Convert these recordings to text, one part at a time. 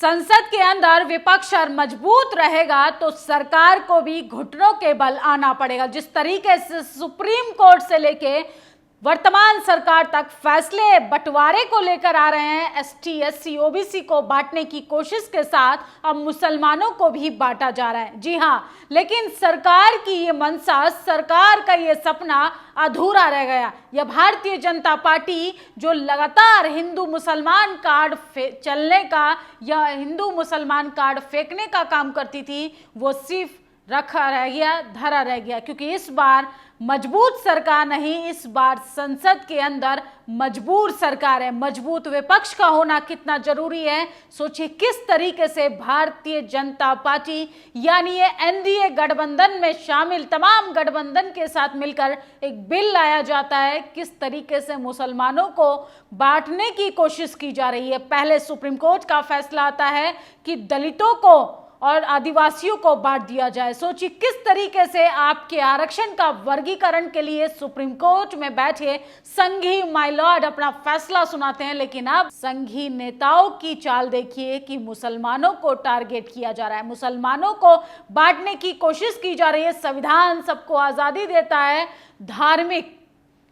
संसद के अंदर विपक्ष और मजबूत रहेगा तो सरकार को भी घुटनों के बल आना पड़ेगा। जिस तरीके से सुप्रीम कोर्ट से लेके वर्तमान सरकार तक फैसले बंटवारे को लेकर आ रहे हैं, एसटी एससी ओबीसी को बांटने की कोशिश के साथ अब मुसलमानों को भी बांटा जा रहा है। जी हां, लेकिन सरकार की ये मंशा, सरकार का ये सपना अधूरा रह गया। यह भारतीय जनता पार्टी जो लगातार हिंदू मुसलमान कार्ड चलने का या हिंदू मुसलमान कार्ड फेंकने का काम करती थी, वो सिर्फ रखा रह गया, धरा रह गया, क्योंकि इस बार मजबूत सरकार नहीं, इस बार संसद के अंदर मजबूर सरकार है। मजबूत विपक्ष का होना कितना जरूरी है, सोचिए किस तरीके से भारतीय जनता पार्टी यानी ये एनडीए गठबंधन में शामिल तमाम गठबंधन के साथ मिलकर एक बिल लाया जाता है, किस तरीके से मुसलमानों को बांटने की कोशिश की जा रही है। पहले सुप्रीम कोर्ट का फैसला आता है कि दलितों को और आदिवासियों को बांट दिया जाए। सोचिए किस तरीके से आपके आरक्षण का वर्गीकरण के लिए सुप्रीम कोर्ट में बैठे संघी माय लॉर्ड अपना फैसला सुनाते हैं, लेकिन अब संघी नेताओं की चाल देखिए कि मुसलमानों को टारगेट किया जा रहा है, मुसलमानों को बांटने की कोशिश की जा रही है। संविधान सबको आजादी देता है धार्मिक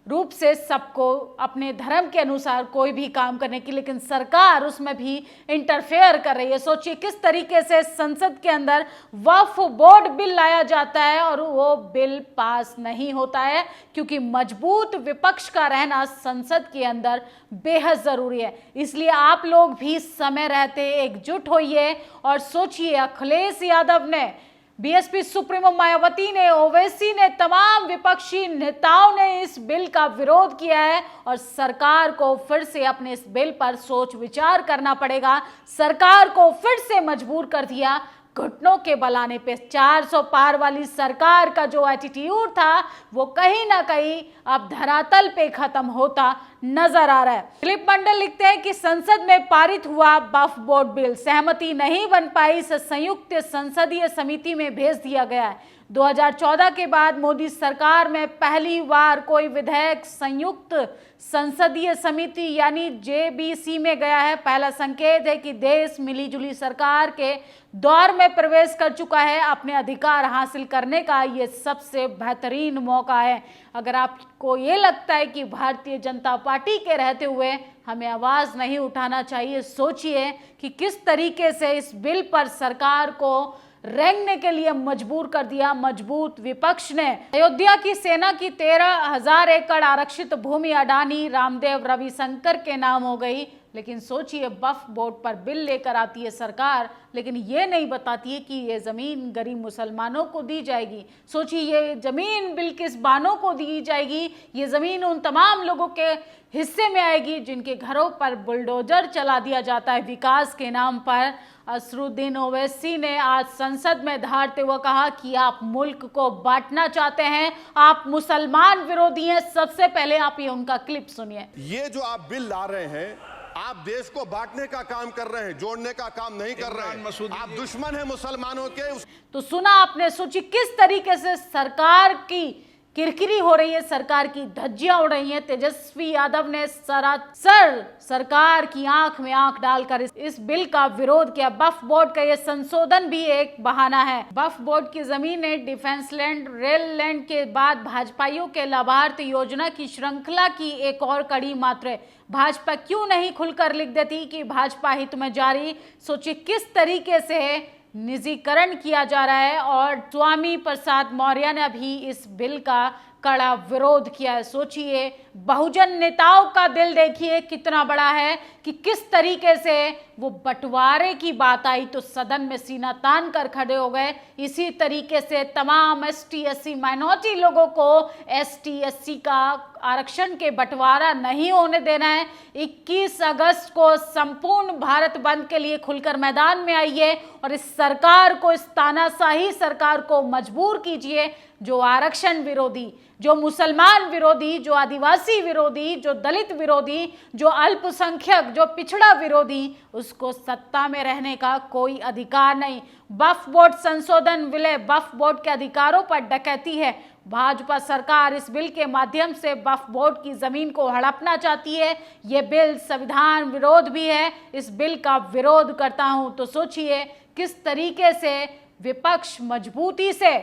रूप से सबको अपने धर्म के अनुसार कोई भी काम करने की, लेकिन सरकार उसमें भी इंटरफेयर कर रही है। सोचिए किस तरीके से संसद के अंदर वक्फ बोर्ड बिल लाया जाता है और वो बिल पास नहीं होता है, क्योंकि मजबूत विपक्ष का रहना संसद के अंदर बेहद जरूरी है। इसलिए आप लोग भी समय रहते एकजुट होइए और सोचिए, अखिलेश यादव ने, बीएसपी सुप्रीमो मायावती ने, ओवैसी ने, तमाम विपक्षी नेताओं ने इस बिल का विरोध किया है और सरकार को फिर से अपने इस बिल पर सोच विचार करना पड़ेगा। सरकार को फिर से मजबूर कर दिया घुटनों के बल आने पे। 400 पार वाली सरकार का जो एटीट्यूड था वो कहीं ना कहीं अब धरातल पे खत्म होता नजर आ रहा है। दिलीप मंडल लिखते हैं कि संसद में पारित हुआ वक्फ बोर्ड बिल, सहमति नहीं बन पाई, इसे संयुक्त संसदीय समिति में भेज दिया गया है। 2014 के बाद मोदी सरकार में पहली बार कोई विधेयक संयुक्त संसदीय समिति यानी जेबीसी में गया है। पहला संकेत है कि देश मिलीजुली सरकार के दौर में प्रवेश कर चुका है। अपने अधिकार हासिल करने का ये सबसे बेहतरीन मौका है। अगर आपको ये लगता है कि भारतीय जनता पार्टी के रहते हुए हमें आवाज नहीं उठाना चाहिए, सोचिए कि किस तरीके से इस बिल पर सरकार को रेंगने के लिए मजबूर कर दिया मजबूत विपक्ष ने। अयोध्या की सेना की 13,000 एकड़ आरक्षित भूमि अडानी, रामदेव, रविशंकर के नाम हो गई, लेकिन सोचिए वक्फ बोर्ड पर बिल लेकर आती है सरकार, लेकिन ये नहीं बताती है कि ये जमीन गरीब मुसलमानों को दी जाएगी। सोचिए ये जमीन बिल्किस बानो को दी जाएगी, ये जमीन उन तमाम लोगों के हिस्से में आएगी जिनके घरों पर बुलडोजर चला दिया जाता है विकास के नाम पर। असरुद्दीन ओवैसी ने आज संसद में धारते हुए कहा कि आप मुल्क को बांटना चाहते हैं, आप मुसलमान विरोधी हैं। सबसे पहले आप ये उनका क्लिप सुनिए। ये जो आप बिल ला रहे हैं, आप देश को बांटने का काम कर रहे हैं, जोड़ने का काम नहीं कर रहे हैं। आप दुश्मन हैं मुसलमानों के। तो सुना आपने, सोची किस तरीके से सरकार की किरकिरी हो रही है, सरकार की धज्जियां उड़ रही हैं। तेजस्वी यादव ने सरासर सरकार की आंख में आंख डालकर इस बिल का विरोध किया। वक्फ बोर्ड का ये संशोधन भी एक बहाना है। वक्फ बोर्ड की जमीनें डिफेंस लैंड, रेल लैंड के बाद भाजपाइयों के लाभार्थ योजना की श्रृंखला की एक और कड़ी मात्र है। भाजपा क्यों नहीं खुलकर लिख देती कि भाजपा हित में जारी। सोचिए किस तरीके से निजीकरण किया जा रहा है और स्वामी प्रसाद मौर्य ने भी इस बिल का कड़ा विरोध किया है। सोचिए बहुजन नेताओं का दिल देखिए कितना बड़ा है कि किस तरीके से वो बंटवारे की बात आई तो सदन में सीना तान कर खड़े हो गए। इसी तरीके से तमाम एसटी एससी माइनॉरिटी लोगों को एसटी एससी का आरक्षण के बंटवारा नहीं होने देना है। 21 अगस्त को संपूर्ण भारत बंद के लिए खुलकर मैदान में आइए और इस सरकार को, इस तानाशाही सरकार को मजबूर कीजिए जो आरक्षण विरोधी, जो मुसलमान विरोधी, जो आदिवासी विरोधी, जो दलित विरोधी, जो अल्पसंख्यक, जो पिछड़ा विरोधी, उसको सत्ता में रहने का कोई अधिकार नहीं। वक्फ बोर्ड संशोधन विलय वक्फ बोर्ड के अधिकारों पर डकैती है। भाजपा सरकार इस बिल के माध्यम से वक्फ बोर्ड की जमीन को हड़पना चाहती है। ये बिल संविधान विरोध भी है। इस बिल का विरोध करता हूं तो सोचिए किस तरीके से विपक्ष मजबूती से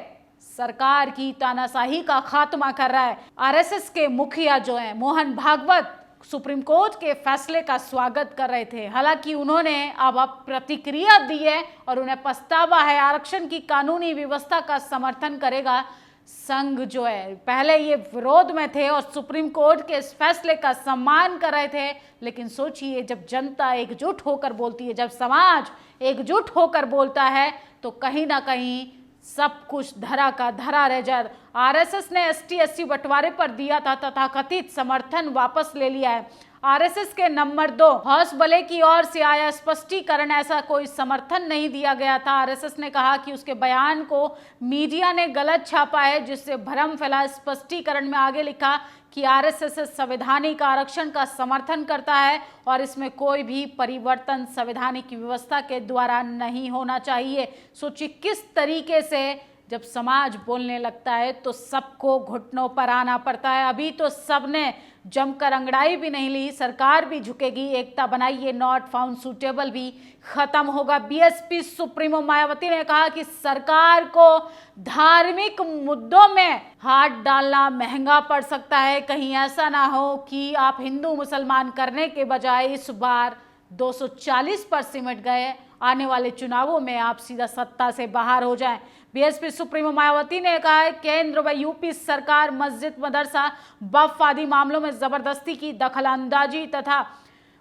सरकार की तानाशाही का खात्मा कर रहा है। आरएसएस के मुखिया जो हैं मोहन भागवत सुप्रीम कोर्ट के फैसले का स्वागत कर रहे थे। हालांकि उन्होंने अब प्रतिक्रिया दी है और उन्हें पछतावा है। आरक्षण की कानूनी व्यवस्था का समर्थन करेगा संघ जो है। पहले ये विरोध में थे और सुप्रीम कोर्ट के इस फैसले का सम्मान कर रहे थे, लेकिन सोचिए जब जनता एकजुट होकर बोलती है, जब समाज एकजुट होकर बोलता है तो कहीं ना कहीं सब कुछ धरा का धरा रह जाए। आरएसएस ने एसटी/एससी बंटवारे पर दिया था तथाकथित समर्थन वापस ले लिया है। आरएसएस के नंबर 2 हौसबले की ओर से आया स्पष्टीकरण, ऐसा कोई समर्थन नहीं दिया गया था। आरएसएस ने कहा कि उसके बयान को मीडिया ने गलत छापा है, जिससे भ्रम फैला। स्पष्टीकरण में आगे लिखा कि आरएसएस संवैधानिक आरक्षण का समर्थन करता है और इसमें कोई भी परिवर्तन संवैधानिक व्यवस्था के द्वारा नहीं होना चाहिए। सोचिए किस तरीके से जब समाज बोलने लगता है तो सबको घुटनों पर आना पड़ता है। अभी तो सबने जमकर अंगड़ाई भी नहीं ली, सरकार भी झुकेगी। एकता बनाइए नॉट फाउंड सूटेबल भी खत्म होगा। बीएसपी सुप्रीमो मायावती ने कहा कि सरकार को धार्मिक मुद्दों में हाथ डालना महंगा पड़ सकता है। कहीं ऐसा ना हो कि आप हिंदू मुसलमान करने के बजाय इस बार 240 पर सिमट गए, आने वाले चुनावों में आप सीधा सत्ता से बाहर हो जाएं। बीएसपी सुप्रीमो मायावती ने कहा है केंद्र व यूपी सरकार मस्जिद, मदरसा, वक्फ आदि मामलों में जबरदस्ती की दखलंदाजी तथा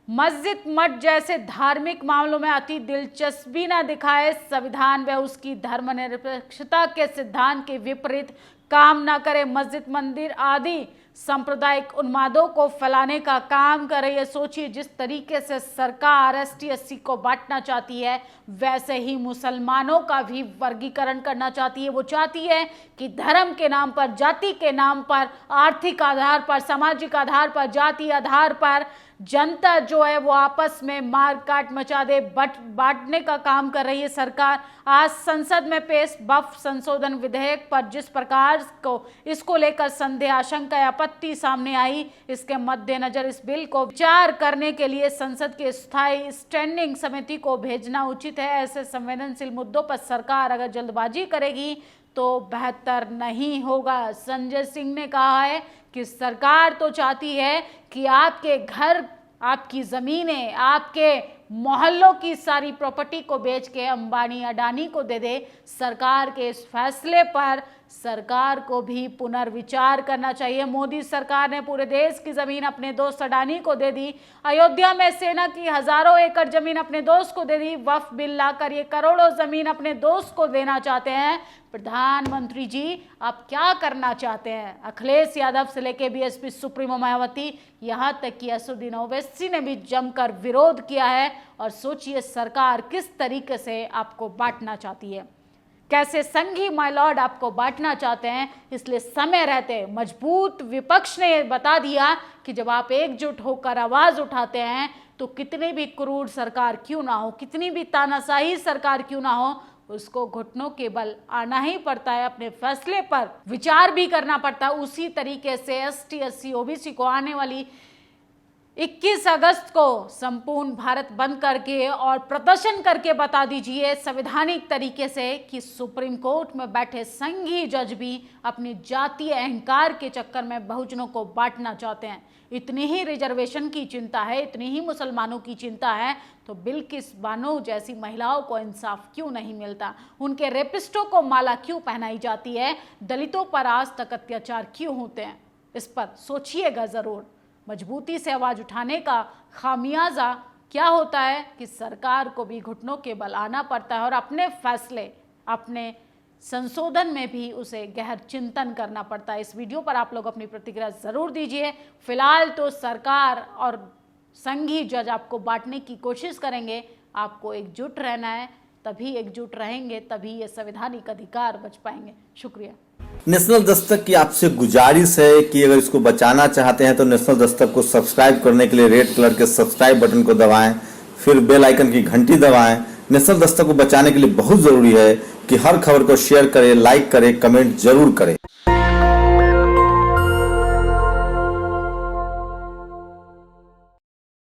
मस्जिद, मठ जैसे धार्मिक मामलों में अति दिलचस्पी न दिखाए, संविधान व उसकी धर्मनिरपेक्षता के सिद्धांत के विपरीत काम न करे, मस्जिद, मंदिर आदि सांप्रदायिक उन्मादों को फैलाने का काम कर रही है। सोचिए जिस तरीके से सरकार एसटी/एससी को बांटना चाहती है, वैसे ही मुसलमानों का भी वर्गीकरण करना चाहती है। वो चाहती है कि धर्म के नाम पर, जाति के नाम पर, आर्थिक आधार पर, सामाजिक आधार पर, जाति आधार पर जनता जो है वो आपस में मार काट मचा दे, बांटने का काम कर रही है सरकार। आज संसद में पेश वक्फ संशोधन विधेयक पर जिस प्रकार को इसको लेकर संदेह, आशंका, आपत्ति सामने आई, इसके मद्देनजर इस बिल को विचार करने के लिए संसद की स्थायी स्टैंडिंग समिति को भेजना उचित है। ऐसे संवेदनशील मुद्दों पर सरकार अगर जल्दबाजी करेगी तो बेहतर नहीं होगा। संजय सिंह ने कहा है कि सरकार तो चाहती है कि आपके घर, आपकी जमीनें, आपके मोहल्लों की सारी प्रॉपर्टी को बेच के अंबानी अडानी को दे दे। सरकार के इस फैसले पर सरकार को भी पुनर्विचार करना चाहिए। मोदी सरकार ने पूरे देश की जमीन अपने दोस्त अडानी को दे दी। अयोध्या में सेना की हजारों एकड़ जमीन अपने दोस्त को दे दी। वक्फ बिल लाकर ये करोड़ों जमीन अपने दोस्त को देना चाहते हैं। प्रधानमंत्री जी आप क्या करना चाहते हैं? अखिलेश यादव से लेके बीएसपी सुप्रीमो मायावती, यहाँ तक कि असदुद्दीन ओवैसी ने भी जमकर विरोध किया है। और सोचिए सरकार किस तरीके से आपको बांटना चाहती है, कैसे संघी माय लॉर्ड आपको बांटना चाहते हैं। इसलिए समय रहते मजबूत विपक्ष ने बता दिया कि जब आप एकजुट होकर आवाज उठाते हैं तो कितनी भी क्रूर सरकार क्यों ना हो, कितनी भी तानाशाही सरकार क्यों ना हो, उसको घुटनों के बल आना ही पड़ता है, अपने फैसले पर विचार भी करना पड़ता है। उसी तरीके से एसटी/एससी, ओबीसी को आने वाली 21 अगस्त को संपूर्ण भारत बंद करके और प्रदर्शन करके बता दीजिए संवैधानिक तरीके से कि सुप्रीम कोर्ट में बैठे संघी जज भी अपनी जातीय अहंकार के चक्कर में बहुजनों को बांटना चाहते हैं। इतनी ही रिजर्वेशन की चिंता है, इतनी ही मुसलमानों की चिंता है, तो बिल्किस बानो जैसी महिलाओं को इंसाफ क्यों नहीं मिलता? उनके रेपिस्टों को माला क्यों पहनाई जाती है? दलितों पर आज तक अत्याचार क्यों होते हैं? इस पर सोचिएगा जरूर। मजबूती से आवाज उठाने का खामियाजा क्या होता है कि सरकार को भी घुटनों के बल आना पड़ता है और अपने फैसले, अपने संशोधन में भी उसे गहर चिंतन करना पड़ता है। इस वीडियो पर आप लोग अपनी प्रतिक्रिया जरूर दीजिए। फिलहाल तो सरकार और संघी जज आपको बांटने की कोशिश करेंगे। आपको एकजुट रहना है, तभी एकजुट रहेंगे, तभी ये संवैधानिक अधिकार बच पाएंगे। शुक्रिया। नेशनल दस्तक की आपसे गुजारिश है कि अगर इसको बचाना चाहते हैं तो नेशनल दस्तक को सब्सक्राइब करने के लिए रेड कलर के सब्सक्राइब बटन को दबाएं, फिर बेल आइकन की घंटी दबाएं। नेशनल दस्तक को बचाने के लिए बहुत जरूरी है कि हर खबर को शेयर करें, लाइक करें, कमेंट जरूर करें।